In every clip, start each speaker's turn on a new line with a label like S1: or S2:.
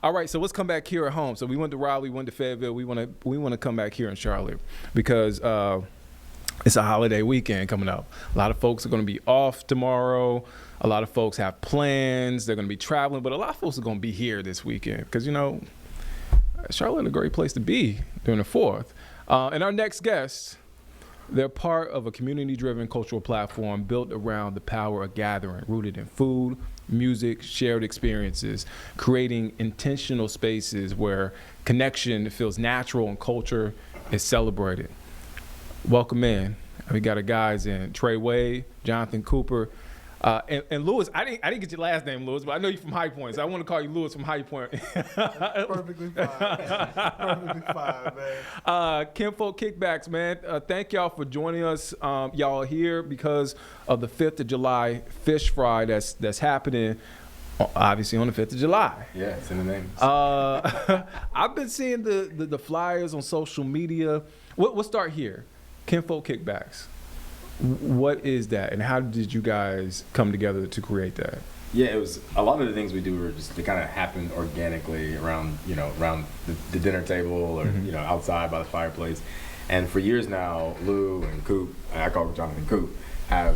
S1: All right, so let's come back here at home. So we went to Raleigh, we went to Fayetteville. We want to come back here in Charlotte because it's a holiday weekend coming up. A lot of folks are going to be off tomorrow. A lot of folks have plans. They're going to be traveling, but a lot of folks are going to be here this weekend because, you know, Charlotte is a great place to be during the 4th. And our next guests, they're part of a community-driven cultural platform built around the power of gathering, rooted in food, music, shared experiences, creating intentional spaces where connection feels natural and culture is celebrated. Welcome in. We got our guys in Trey Wade, Jonathan Cooper, and Lewis. I didn't get your last name, Lewis, but I know you're from High Point, so I want to call you Lewis from High Point.
S2: Perfectly fine. Perfectly fine, man.
S1: Kinfolk Kickbacks, man. Thank y'all for joining us. Y'all are here because of the 5th of July fish fry that's happening. Obviously on the 5th of July.
S3: Yeah, it's in the name.
S1: I've been seeing the flyers on social media. We'll start here. Kinfolk Kickbacks. What is that, and how did you guys come together to create that?
S3: Yeah, it was a lot of the things we do were just they kind of happened organically around the dinner table or outside by the fireplace. And for years now, Lou and Coop, I call Jonathan Coop, have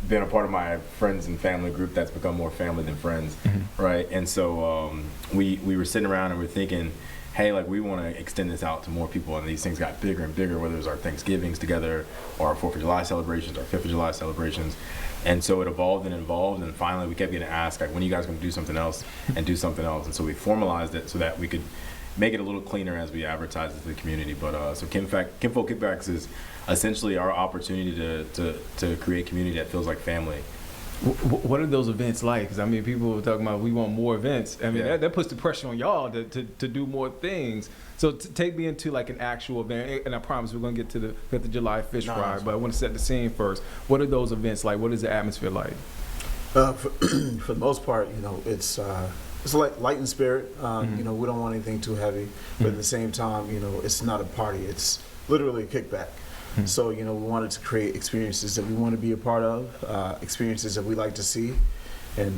S3: been a part of my friends and family group that's become more family than friends, right? And so we were sitting around and we're thinking, hey, like we want to extend this out to more people, and these things got bigger and bigger, whether it was our Thanksgivings together or our 4th of July celebrations, our 5th of July celebrations. And so it evolved, and finally we kept getting asked, like, when are you guys going to do something else and do something else? And so we formalized it so that we could make it a little cleaner as we advertise it to the community. But so Kinfolk Kickbacks is essentially our opportunity to create community that feels like family.
S1: What are those events like? Because I mean, people are talking about we want more events. I mean, that puts the pressure on y'all to do more things. So take me into like an actual event, and I promise we're gonna get to the 5th of July fish fry. But I want to set the scene first. What are those events like? What is the atmosphere like?
S2: For the most part, it's like light in spirit. We don't want anything too heavy, but at the same time, it's not a party. It's literally a kickback. So, we wanted to create experiences that we want to be a part of, experiences that we like to see. And,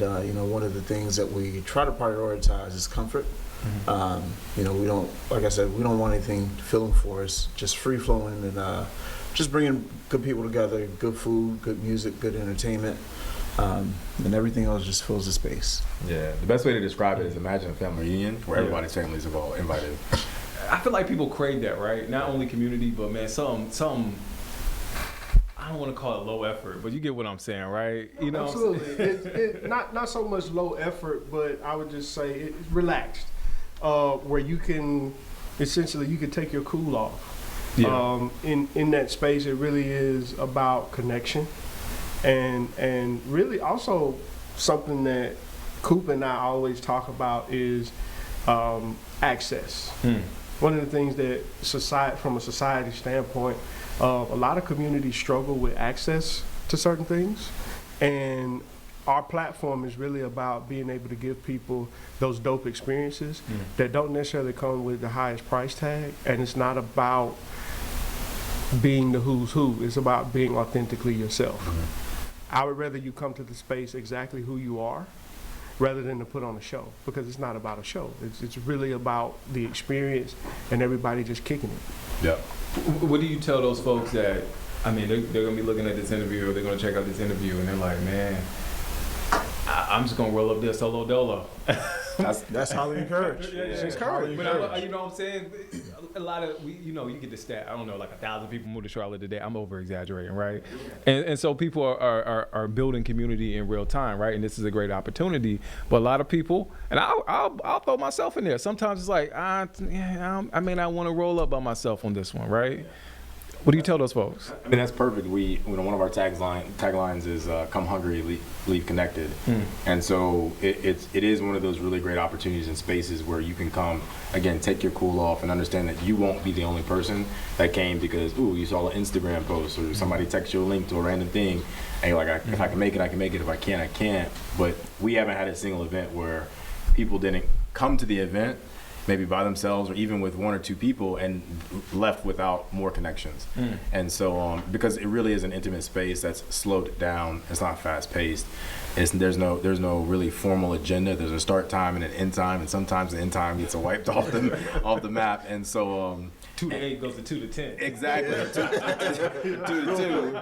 S2: one of the things that we try to prioritize is comfort. We don't, like I said, we don't want anything filling for us, just free flowing and just bringing good people together, good food, good music, good entertainment. And everything else just fills the space.
S3: Yeah, the best way to describe it is imagine a family reunion where everybody's families are all invited.
S1: I feel like people crave that, right? Not only community, but man, some I don't want to call it low effort, but you get what I'm saying, right?
S4: Absolutely. It's not so much low effort, but I would just say it's relaxed, where you can essentially take your cool off. Yeah. In that space, it really is about connection, and really also something that Coop and I always talk about is access. One of the things that from a society standpoint, a lot of communities struggle with access to certain things, and our platform is really about being able to give people those dope experiences that don't necessarily come with the highest price tag, and it's not about being the who's who, it's about being authentically yourself. I would rather you come to the space exactly who you are, rather than to put on a show, because it's not about a show. It's really about the experience and everybody just kicking it.
S3: Yeah.
S1: What do you tell those folks that, I mean, they're going to be looking at this interview, or they're going to check out this interview, and they're like, man, I'm just going to roll up this solo dolo.
S2: That's highly encouraged.
S1: It's encouraged. But you know what I'm saying? A lot of, you get the stat, I don't know, like 1,000 people moved to Charlotte today. I'm over exaggerating, right? And so people are building community in real time, right? And this is a great opportunity. But a lot of people, and I'll throw myself in there. Sometimes it's like, I may not want to roll up by myself on this one, right? What do you tell those folks?
S3: I mean, that's perfect. One of our taglines is "Come hungry, leave connected," and so it is one of those really great opportunities and spaces where you can come again, take your cool off, and understand that you won't be the only person that came because you saw an Instagram post or somebody text you a link to a random thing, and you're like, if I can make it, I can make it. If I can't, I can't. But we haven't had a single event where people didn't come to the event maybe by themselves or even with one or two people and left without more connections. And so because it really is an intimate space that's slowed down, it's not fast paced. There's no really formal agenda. There's a start time and an end time, and sometimes the end time gets wiped off the map. And so
S1: 2 to 8 goes to 2 to 10.
S3: exactly 2 to 2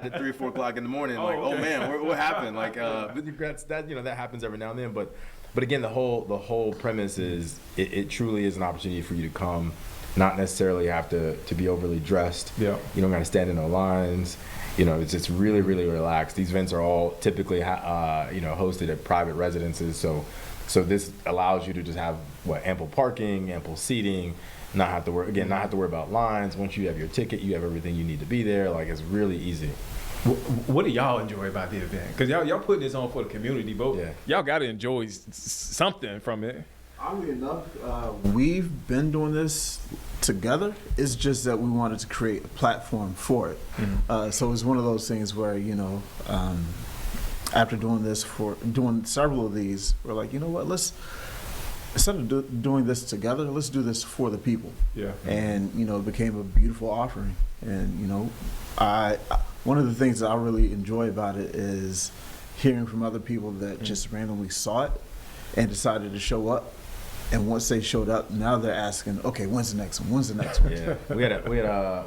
S3: at 3 or 4 o'clock in the morning. Like, oh man, what happened? Like that happens every now and then. But again, the whole premise is it truly is an opportunity for you to come, not necessarily have to be overly dressed.
S1: Yeah.
S3: You don't got to stand in no lines. It's really, really relaxed. These events are all typically, hosted at private residences. So this allows you to just have ample parking, ample seating, not have to worry about lines. Once you have your ticket, you have everything you need to be there. Like, it's really easy.
S1: What do y'all enjoy about the event? Because y'all putting this on for the community, but y'all got to enjoy something from it.
S2: Oddly enough, we've been doing this together. It's just that we wanted to create a platform for it. So it's one of those things where, after doing several of these, we're like, you know what, instead of doing this together, let's do this for the people.
S1: Yeah.
S2: And, it became a beautiful offering. And, one of the things that I really enjoy about it is hearing from other people that just randomly saw it and decided to show up. And once they showed up, now they're asking, okay, when's the next one? When's the next one?
S3: Yeah,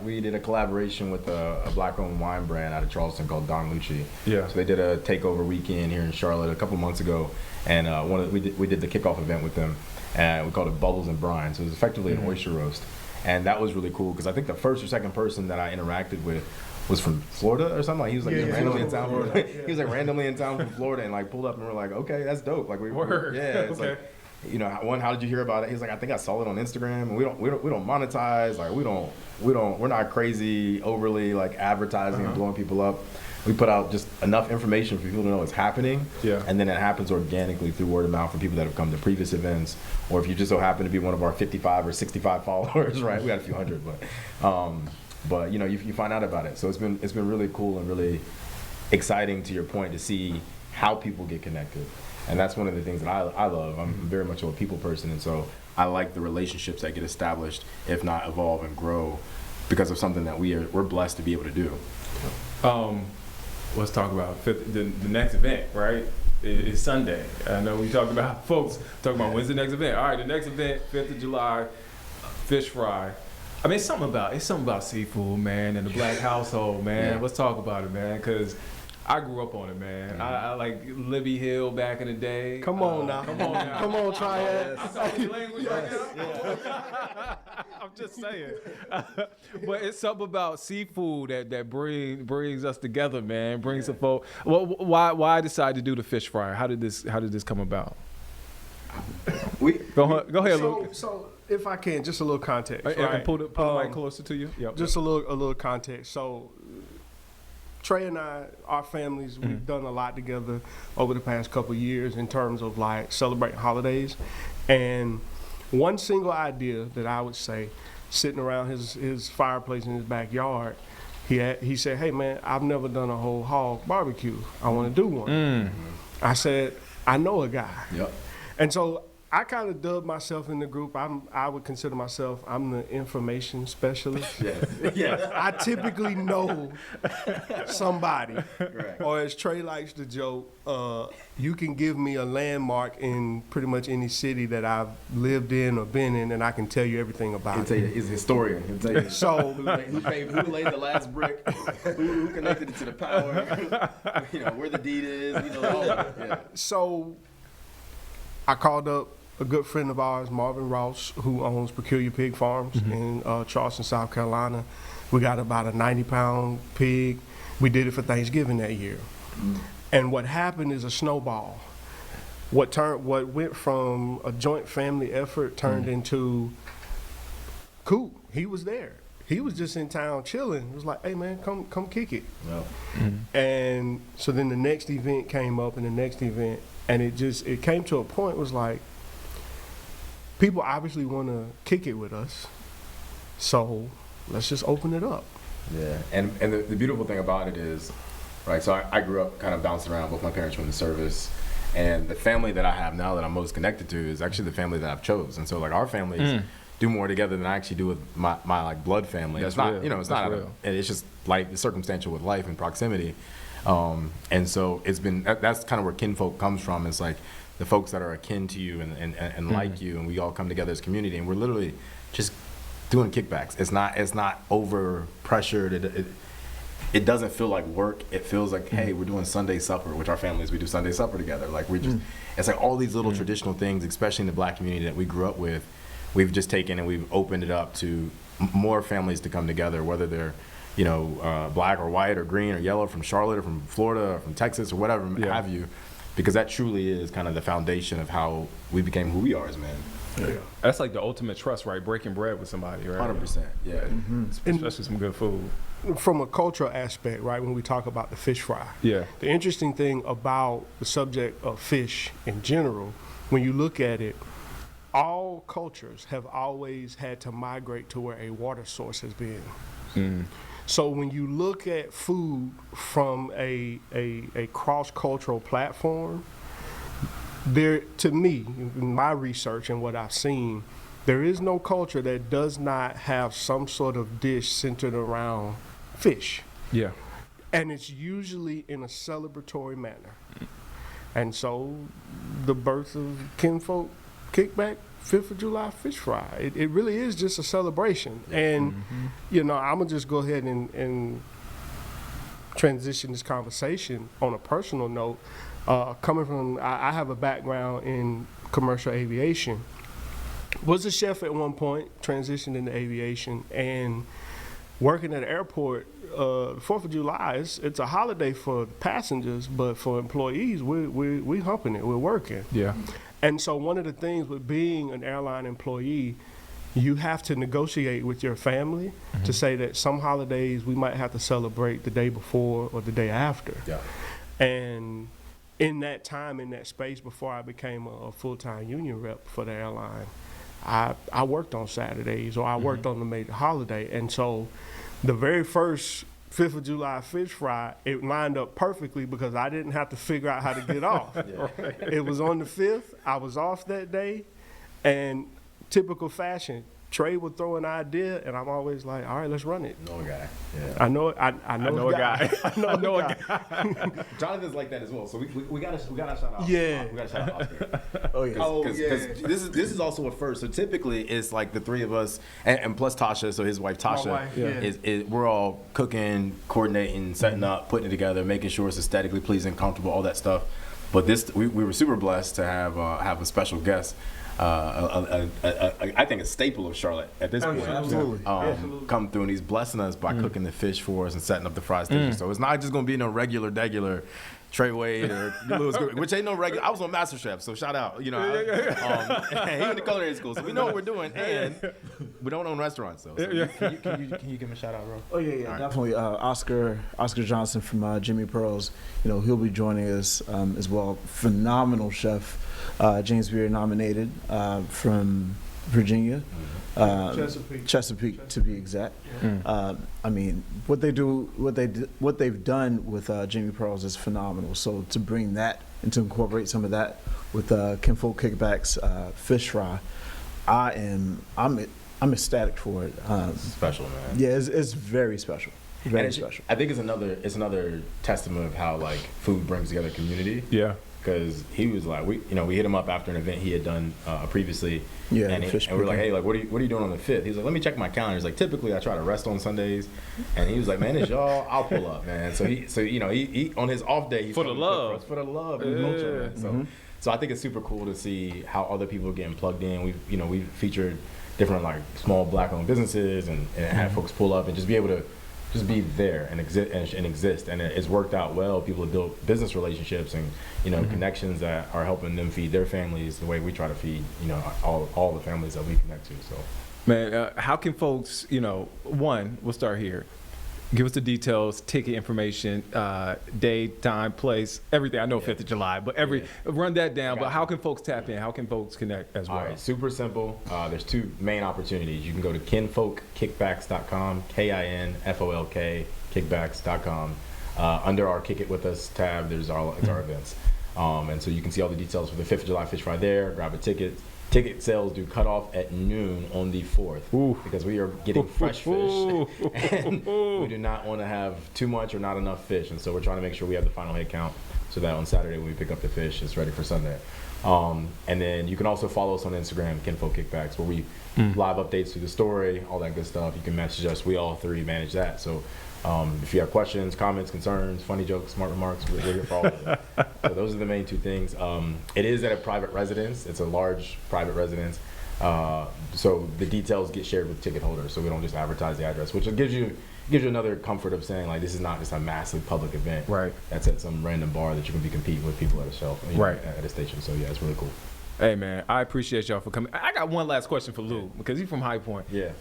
S3: we did a collaboration with a black-owned wine brand out of Charleston called Don Lucci.
S1: Yeah.
S3: So they did a takeover weekend here in Charlotte a couple months ago, and we did the kickoff event with them, and we called it Bubbles and Brine. So it was effectively an oyster roast, and that was really cool because I think the first or second person that I interacted with was from Florida or something. Like, he was randomly in town. He was randomly in town from Florida and pulled up and we're like, okay, that's dope. Like it's
S1: okay.
S3: Like, how did you hear about it? He's like, I think I saw it on Instagram, and we don't monetize. Like, we're not crazy overly advertising and blowing people up. We put out just enough information for people to know it's happening. Yeah. And then it happens organically through word of mouth from people that have come to previous events, or if you just so happen to be one of our 55 or 65 followers, right? We got a few hundred, but you find out about it. So it's been really cool and really exciting, to your point, to see how people get connected. And that's one of the things that I love. I'm very much a people person, and so I like the relationships that get established, if not evolve and grow, because of something that we're blessed to be able to do.
S1: Let's talk about the next event, right? It's Sunday. I know we talked about folks talking about when's the next event. All right, the next event, 5th of July, fish fry. I mean, it's something about seafood, man, and the black household, man. Yeah. Let's talk about it, man, because I grew up on it, man. Mm-hmm. I like Libby Hill back in the day.
S4: Come on now.
S1: Come on, try it.
S4: I'm
S1: talking language right now. I'm just saying. But it's something about seafood that brings us together, man. Brings the folk. Well, why decide to do the fish fry? How did this come about? Go ahead, Luke.
S4: So if I can, just a little context.
S1: Right? And pull the mic closer to you. Yep.
S4: Just a little context. So Trey and I, our families, we've done a lot together over the past couple of years in terms of celebrating holidays. And one single idea that I would say, sitting around his fireplace in his backyard, he said, "Hey man, I've never done a whole hog barbecue. I want to do one." I said, "I know a guy." Yep. And so I kind of dubbed myself in the group. I would consider myself, I'm the information specialist. Yes. I typically know somebody. Correct. Or as Trey likes to joke, you can give me a landmark in pretty much any city that I've lived in or been in, and I can tell you everything about
S3: it. He'll tell you, he's a historian. He'll tell you
S4: so,
S3: who laid the last brick, who connected it to the power, where the deed is, all of it. Yeah.
S4: So I called up a good friend of ours, Marvin Ross, who owns Peculiar Pig Farms in Charleston, South Carolina. We got about a 90-pound pig. We did it for Thanksgiving that year. And what happened is a snowball. What went from a joint family effort turned into Coop. He was there. He was just in town chilling. It was like, "Hey man, come kick it." Yep. And so then the next event came up, and the next event, and it came to a point. It was like, people obviously want to kick it with us, so let's just open it up.
S3: Yeah, and the beautiful thing about it is, right, so I grew up kind of bouncing around. Both my parents were in the service, And the family that I have now that I'm most connected to is actually the family that I've chose. And so like our families do more together than I actually do with my like blood family.
S1: That's
S3: it's not,
S1: real.
S3: you know, it's
S1: That's
S3: not,
S1: real.
S3: it's just like it's circumstantial with life and proximity. And so it's been, that's kind of where kinfolk comes from. It's like the folks that are akin to you and like you, and we all come together as a community, and we're literally just doing kickbacks. It's not over pressured. It doesn't feel like work. It feels like, hey, we're doing Sunday supper, which our families, we do Sunday supper together. Like we're just, it's like all these little traditional things, especially in the black community that we grew up with, we've just taken and we've opened it up to more families to come together, whether they're, you know, black or white or green or yellow, from Charlotte or from Florida or from Texas or whatever have you, because that truly is kind of the foundation of how we became who we are as men.
S1: Yeah. That's like the ultimate trust, right? Breaking bread with somebody, right?
S3: 100%, yeah.
S1: Especially some good food.
S4: From a cultural aspect, right, when we talk about the fish fry.
S1: Yeah.
S4: The interesting thing about the subject of fish in general, when you look at it, all cultures have always had to migrate to where a water source has been. So when you look at food from a cross-cultural platform, there, to me, in my research and what I've seen, there is no culture that does not have some sort of dish centered around fish.
S1: Yeah.
S4: And it's usually in a celebratory manner. And so the birth of Kinfolk Kickback, 5th of July fish fry, it really is just a celebration. And, you know, I'm going to just go ahead and transition this conversation on a personal note. Coming from, I have a background in commercial aviation. Was a chef at one point, transitioned into aviation, and working at an airport. 4th of July, it's a holiday for passengers, but for employees, we humping it, we're working.
S1: Yeah.
S4: And so one of the things with being an airline employee, you have to negotiate with your family to say that some holidays we might have to celebrate the day before or the day after.
S3: Yeah.
S4: And in that time, in that space, before I became a full-time union rep for the airline, I worked on Saturdays, or I worked on the major holiday. And so the very first 5th of July fish fry, it lined up perfectly because I didn't have to figure out how to get off. It was on the 5th. I was off that day. And typical fashion, Trey would throw an idea, and I'm always like, all right, let's run it.
S3: Know a guy. Yeah.
S4: I know a guy.
S1: I know a guy.
S3: Jonathan's like that as well. So we gotta shout out.
S4: Yeah.
S3: We gotta shout out Oscar.
S2: Oh yeah.
S3: Because this is also a first. So typically it's like the three of us and plus Tasha, so his wife Tasha,
S4: wife, yeah.
S3: is we're all cooking, coordinating, setting up, putting it together, making sure it's aesthetically pleasing, comfortable, all that stuff. But this we were super blessed to have a special guest. I think a staple of Charlotte at this point.
S2: Absolutely.
S3: Come through, and he's blessing us by cooking the fish for us and setting up the fried station. So it's not just gonna be no regular Trey Wade or Lewis, which ain't no regular. I was on MasterChef, so shout out. You know, he went to culinary school, so we know what we're doing, and we don't own restaurants, though. So can you give him a shout out, bro?
S2: Oh yeah, definitely. Oscar Johnson from Jimmy Pearl's. You know, he'll be joining us as well. Phenomenal chef, James Beard nominated from Virginia, Chesapeake to be exact. I mean, what they've done with Jimmy Pearl's is phenomenal. So to bring that and to incorporate some of that with Kinfolk Kickbacks fish fry, I'm ecstatic for it.
S3: Special, man.
S2: Yeah, it's very special. Very special.
S3: I think it's another testament of how like food brings together community.
S1: Yeah.
S3: Because he was like, we hit him up after an event he had done previously.
S2: Yeah,
S3: and we're like, hey, like, what are you doing on the 5th? He's like, let me check my calendar. He's like, typically I try to rest on Sundays, and he was like, man, it's y'all, I'll pull up, man. So he on his off day, he's
S1: For the love.
S3: for the love, and culture, man. So I think it's super cool to see how other people are getting plugged in. We've featured different like small black-owned businesses and had folks pull up and just be able to just be there and exist, and it's worked out well. People have built business relationships and connections that are helping them feed their families the way we try to feed all the families that we connect to. So,
S1: man, how can folks? One, we'll start here. Give us the details, ticket information, day, time, place, everything. I know 5th of July, but run that down. But how can folks tap in? How can folks connect as well?
S3: All right, super simple. There's two main opportunities. You can go to kinfolkkickbacks.com, KINFOLK kickbacks.com. Under our Kick It With Us tab, it's our events. And so you can see all the details for the 5th of July Fish Fry there. Grab a ticket. Ticket sales do cut off at noon on the 4th.
S1: Ooh.
S3: Because we are getting fresh fish. And we do not want to have too much or not enough fish. And so we're trying to make sure we have the final head count so that on Saturday when we pick up the fish, it's ready for Sunday. And then you can also follow us on Instagram, Kinfolk Kickbacks, where we live updates to the story, all that good stuff. You can message us. We all three manage that. So if you have questions, comments, concerns, funny jokes, smart remarks, we're here for all of them. So those are the main two things. It is at a private residence. It's a large private residence. So the details get shared with ticket holders, so we don't just advertise the address, which gives you another comfort of saying, like, this is not just a massive public event.
S1: Right. That's
S3: at some random bar that you can be competing with people at a shelf,
S1: right,
S3: at a station. So yeah, it's really cool.
S1: Hey man, I appreciate y'all for coming. I got one last question for Lou because he's from High Point.
S3: Yeah.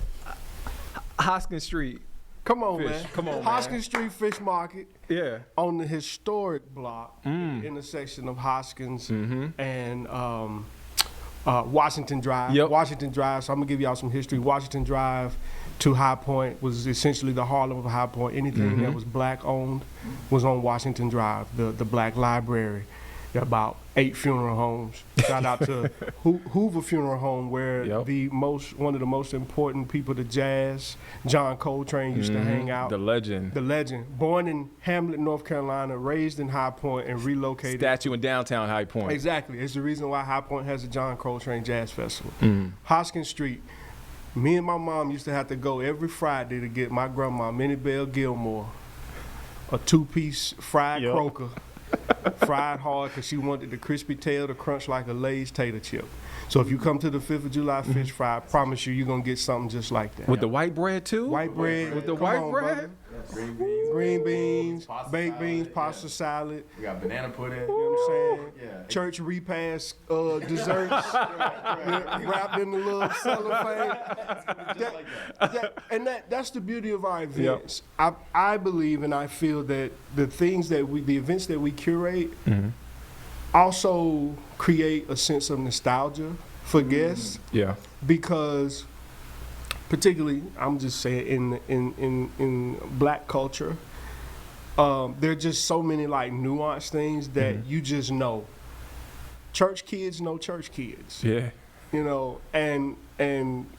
S1: Hoskins Street.
S4: Come on,
S1: Fish.
S4: man.
S1: Come on,
S4: Hoskins Street Fish Market.
S1: Yeah.
S4: On the historic block, in the intersection of Hoskins and Washington Drive.
S1: Yep.
S4: Washington Drive. So I'm gonna give y'all some history. Washington Drive to High Point was essentially the Harlem of High Point. Anything that was black owned was on Washington Drive. The Black Library. There are about 8 funeral homes. Shout out to Hoover Funeral Home, where one of the most important people to jazz, John Coltrane, used to hang out.
S1: The legend.
S4: The legend. Born in Hamlet, North Carolina, raised in High Point, and relocated.
S1: Statue in downtown High Point.
S4: Exactly. It's the reason why High Point has a John Coltrane Jazz Festival. Hoskins Street. Me and my mom used to have to go every Friday to get my grandma, Minnie Bell Gilmore, a 2-piece fried croaker. Fried hard because she wanted the crispy tail to crunch like a Lay's tater chip. So if you come to the 5th of July Fish Fry, I promise you're going to get something just like that.
S1: With the white bread too?
S4: White bread.
S1: With the white bread?
S3: Green
S4: beans,
S3: pasta
S4: baked
S3: salad,
S4: beans, pasta salad.
S3: We got banana pudding.
S4: You know what I'm saying?
S3: Yeah.
S4: Church repast desserts wrapped in the little cellophane. That's the beauty of our events. I believe and I feel that the events that we curate also create a sense of nostalgia for guests.
S1: Yeah.
S4: Because particularly, I'm just saying in black culture, there are just so many like nuanced things that you just know. Church kids know church kids.
S1: Yeah.
S4: You know, and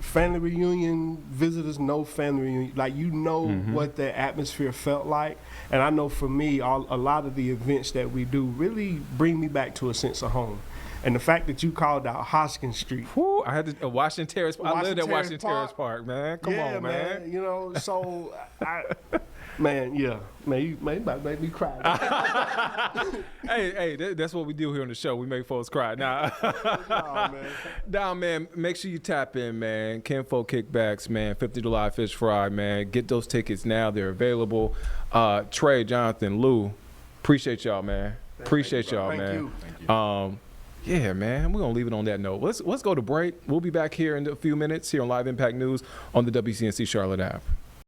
S4: family reunion visitors know family reunion. Like, you know what the atmosphere felt like. And I know for me, a lot of the events that we do really bring me back to a sense of home. And the fact that you called out Hoskins Street.
S1: Whew, I had to Washington Terrace. I lived at Washington Terrace Park, man. Come on, man.
S4: You know, so man, you about to make me cry.
S1: hey, that's what we do here on the show. We make folks cry. Nah, man, make sure you tap in, man. Kinfolk Kickbacks, man. 5th of July Fish Fry, man. Get those tickets now. They're available. Trey, Jonathan, Lou, appreciate y'all, man. Appreciate y'all, man.
S3: Thank you.
S1: Yeah, man, we're going to leave it on that note. Let's go to break. We'll be back here in a few minutes here on Live Impact News on the WCNC Charlotte app.